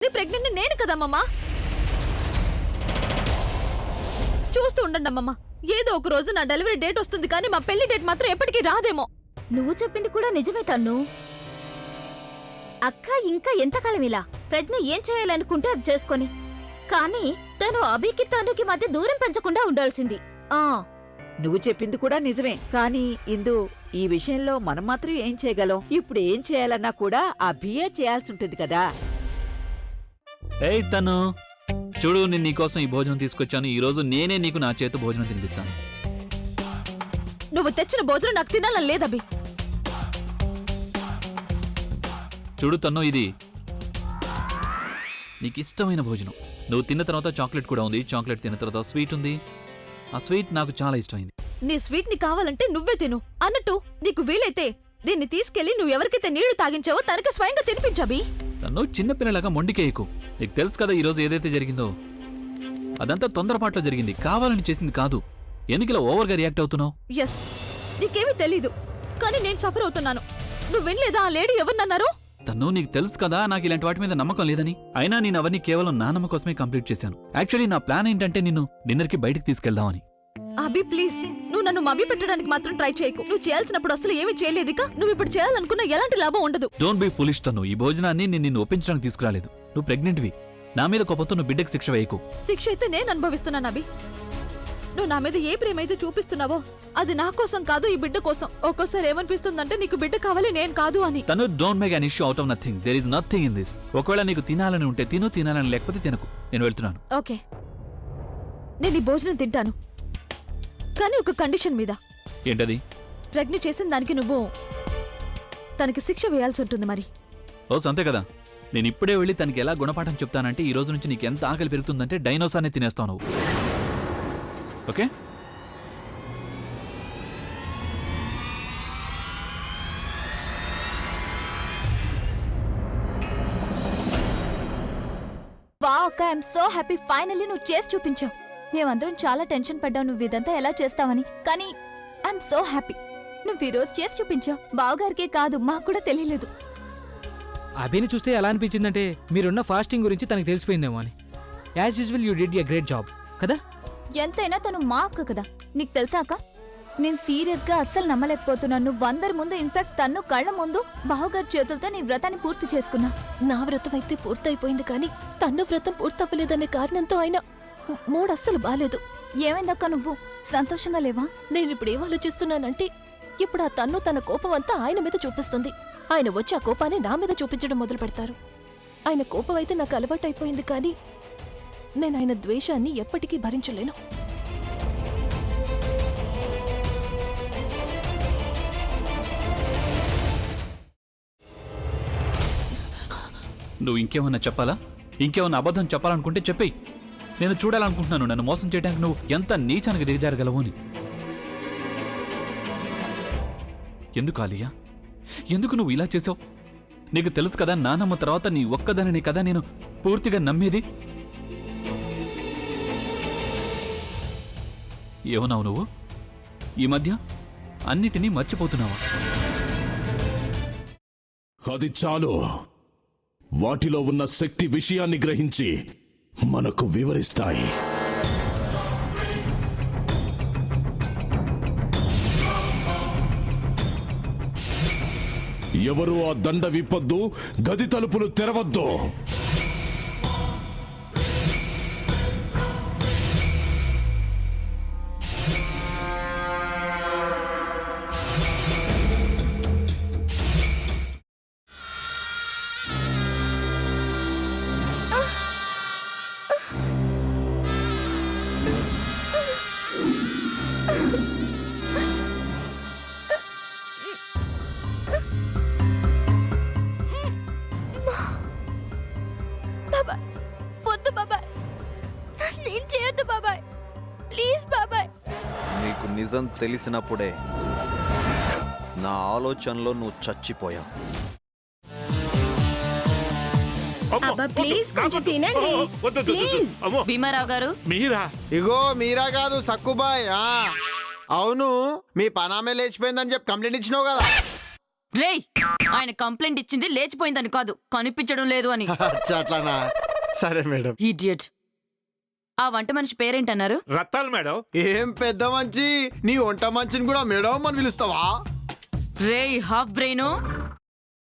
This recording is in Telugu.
ప్రెగ్నెంట్ నేను కదమ్మా. చూస్తూ ఉండండి అమ్మమ్మ, ఏదో ఒక రోజు నా డెలివరీ డేట్ వస్తుంది, కానీ మా పెళ్లి డేట్ మాత్రం ఎప్పటికీ రాదేమో. నువ్వు చెప్పింది కూడా నిజమే తన్ను. అక్క ఇంకా ఎంతకాలం ఇలా ప్రజ్ఞ ఏం చేయాలనుకుంటే అది చేసుకొని, కానీ తను అభికి తనుకి మధ్య దూరం పెంచకుండా ఉండాల్సింది. నువ్వు చెప్పింది కూడా నిజమే, కానీ ఇందు ఈ విషయంలో మనం మాత్రం ఏం చేయగలం? ఇప్పుడు ఏం చేయాలన్నా కూడా అభియే చేయాల్సి ఉంటుంది కదా. ఏయ్ తను చూడు, నేను నీకోసం ఈ భోజనం తీసుకొచ్చాను. ఈ రోజు నేనే నీకు నా చేత భోజనం తినిపిస్తాను. నువ్వు తెచ్చిన భోజనం నాకు తినాలని లేదభి. చూడు తను, ఇది నీకు ఇష్టమైన భోజనం. నువ్వు తిన్న తర్వాత చాక్లెట్ కూడా ఉంది. చాక్లెట్ తిన్న తర్వాత స్వీట్ ఉంది. ఆ స్వీట్ నాకు చాలా ఇష్టమైంది. నీ స్వీట్ ని కావాలంటే నువ్వే తిను. అన్నట్టు నీకు వీలైతే దీన్ని తీసుకెళ్లి నువ్వు ఎవరికైతే నీళ్లు తాగించావో తనకి స్వయంగా తినిపించబి. తను చిన్నపిల్లలాగా మొండికేయకు. నీకు తెలుసు కదా ఈరోజు ఏదైతే జరిగిందో అదంతా తొందరపాట్లో జరిగింది, కావాలని చేసింది కాదు. ఎందుకు ఇలా ఓవర్గా రియాక్ట్ అవుతున్నావు? ఎస్, నీకేమీ తెలీదు, కానీ నేను సఫర్ అవుతున్నాను. నువ్వు వినలేదా ఆ లేడీ ఎవరినన్నారు? తను నీకు తెలుసు కదా నాకు ఇలాంటి వాటి మీద నమ్మకం లేదని. అయినా నేను అవన్నీ కేవలం నా నమ్మకం కోసమే కంప్లీట్ చేశాను. యాక్చువల్లీ నా ప్లాన్ ఏంటంటే నిన్ను డిన్నర్కి బయటికి తీసుకెళ్దామని. అభి ప్లీజ్, నువ్వు నన్ను మభి పెట్టడానికి మాత్రం ట్రై చేయకు. నువ్వు చేయాల్సినప్పుడు అసలు ఏమీ చేయలేదిక. నువ్వు ఇప్పుడు చేయాలనుకున్న ఎలాంటి లాభం ఉండదు. డోంట్ బి ఫులిష్ తను. ఈ భోజనాన్ని నేను నిన్ను ఒప్పించడానికి తీసుకురాలేదు. నువ్వు ప్రెగ్నెంట్వి. నా మీద కోపంతో నువ్వు బిడ్డకు శిక్ష వేయకు. శిక్ష అయితే నేను అనుభవిస్తున్నాను అభి. నువ్వు నా మీద ఏ ప్రేమ అయితే చూపిస్తున్నావో అది నా కోసం కాదు, ఈ బిడ్డ కోసం. ఒక్కోసారి ఏమనిపిస్తుందంటే నీకు బిడ్డ కావాలి, నేను కాదు అని. తను don't make an issue out of nothing. There is nothing in this. ఒకవేళ నీకు తినాలని ఉంటే తిను, తినాలని లేకపోతే తినకు. నేను వెళ్తున్నాను. ఓకే, నేను ఈ భోజనం తింటాను, కానీ ఒక కండిషన్ మీద. ఏంటది? ప్రజ్ఞ చేసిన దానికి నువ్వు తనకి శిక్ష వేయాల్సి ఉంటుంది మరి. ఓ అంతే కదా. నేను ఇప్పుడే వెళ్ళి తనకి ఎలా గుణపాఠం చెప్తానంటే ఈ రోజు నుంచి నీకు ఎంత ఆకలి పెరుగుతుందంటే డైనోసార్ని తినేస్తావు నువ్వు. ఓకే? వావ్ అక్క, ఐఎమ్ సో హ్యాపీ. ఫైనల్లీ నువ్వు చేసి చూపించావు. మేమందరం చాలా టెన్షన్ పడ్డావు నువ్వు ఇదంతా ఎలా చేస్తావని, కానీ ఐఎమ్ సో హ్యాపీ నువ్వు ఈరోజు చేసి చూపించావు. బావగారికే కాదు, మాకు కూడా తెలియలేదు. అభిని చూస్తే ఎలా అనిపించిందంటే మీరున్న ఫాస్టింగ్ గురించి తనకు తెలిసిపోయిందేమో అని. As usual you did a great job కదా. ఎంతైనా తను మా అక్క కదా. నీకు తెలుసా అక్క, నేను సీరియస్ గా అస్సలు నమ్మలేకపోతున్నాను. నువ్వు అందరి ముందు, ఇన్ఫాక్ట్ తన్ను కళ్ళ ముందు బావగారి చేతులతో నీ వ్రతాన్ని పూర్తి చేసుకున్నా. నా వ్రతం అయితే పూర్తయిపోయింది, కానీ తన్ను వ్రతం పూర్తవ్వలేదనే కారణంతో ఆయన మూడు అస్సలు బాలేదు. ఏమైందక్క, నువ్వు సంతోషంగా లేవా? నేను ఇప్పుడు ఏం ఆలోచిస్తున్నానంటే ఇప్పుడు ఆ తన్ను తన కోపం అంతా ఆయన మీద చూపిస్తుంది. ఆయన వచ్చి ఆ కోపాన్ని నా మీద చూపించడం మొదలు పెడతారు. ఆయన కోపం అయితే నాకు అలవాటైపోయింది, కానీ నేను ఆయన ద్వేషాన్ని ఎప్పటికీ భరించలేను. నువ్వు ఇంకేమన్నా చెప్పాలా? ఇంకేమన్నా అబద్ధం చెప్పాలనుకుంటే చెప్పేయి. నేను చూడాలనుకుంటున్నాను నన్ను మోసం చేయడానికి నువ్వు ఎంత నీచానికి దిగజారగలవు అని. ఎందుకు ఆలియా, ఎందుకు నువ్వు ఇలా చేసావు? నీకు తెలుసు కదా నానమ్మ తర్వాత నీ ఒక్కదానిని కదా నేను పూర్తిగా నమ్మేది. ఏమన్నావు నువ్వు? ఈ మధ్య అన్నిటినీ మర్చిపోతున్నావా? అది చాలు. వాటిలో ఉన్న శక్తి విషయాన్ని గ్రహించి మనకు వివరిస్తాయి. ఎవరు ఆ దండ విప్పొద్దు, గది తలుపులు తెరవద్దు. నీకు నిజం తెలిసినప్పుడే నా ఆలోచనలో నువ్వు చచ్చిపోయావు. భీమారావు గారు, మీరా? ఇగో మీరా కాదు, సక్కుబాయ్. అవును, మీ పనామే లేచిపోయిందని చెప్పి కంప్లైంట్ ఇచ్చినావు కదా. రేయ్, ఆయన కంప్లైంట్ ఇచ్చింది లేచిపోయిందని కాదు, కనిపించడం లేదు అని. అచ్చా, అట్లానా? సరే మేడం. ఇడియట్. ఆ వంట మనిషి పేరేంటన్నారు? రత్తాలు మేడం. ఏం పెద్ద మంచి, నీ వంట మంచిని కూడా మేడం అని పిలుస్తావా? రేయ్ హాఫ్ బ్రెయిన్,